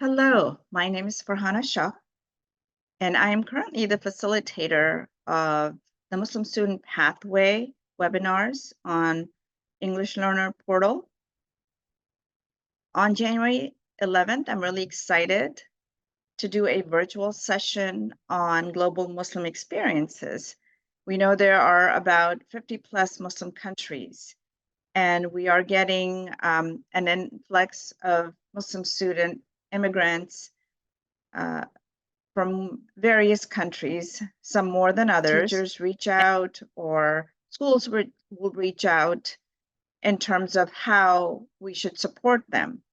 Hello, my name is Farhana Shah, and I am currently the facilitator of the Muslim Student Pathway webinars on English Learner Portal. On January 11th, I'm really excited to do a virtual session on global Muslim experiences. We know there are about 50 plus Muslim countries, and we are getting an influx of Muslim student immigrants from various countries, some more than others. Teachers reach out or schools will reach out in terms of how we should support them.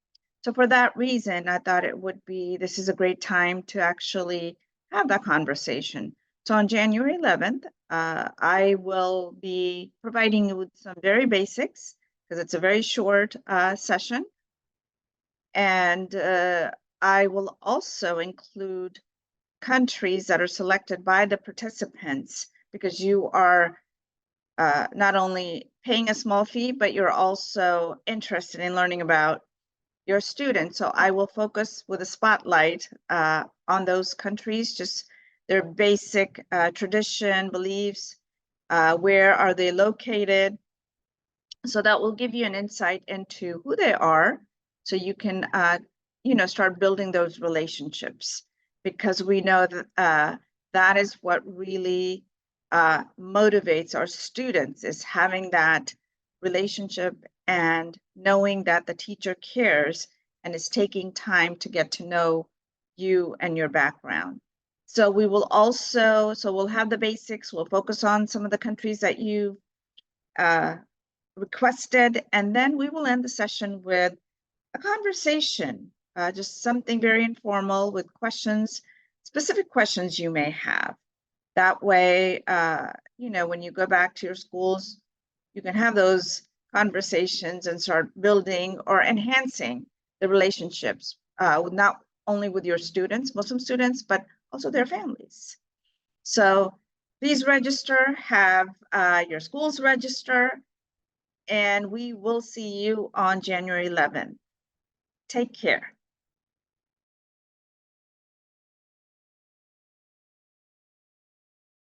So for that reason, I thought this is a great time to actually have that conversation. So on January 11th, I will be providing you with some very basics because it's a very short session. And I will also include countries that are selected by the participants because you are not only paying a small fee, but you're also interested in learning about your students. So I will focus with a spotlight on those countries, just their basic tradition, beliefs, where are they located. So that will give you an insight into who they are so you can, start building those relationships because we know that that is what really motivates our students is having that relationship and knowing that the teacher cares and is taking time to get to know you and your background. So we'll have the basics, we'll focus on some of the countries that you requested, and then we will end the session with a conversation, just something very informal with questions, specific questions you may have. That way, when you go back to your schools, you can have those conversations and start building or enhancing the relationships, not only with your students, Muslim students, but also their families. So please register, have your schools register, and we will see you on January 11th. Take care.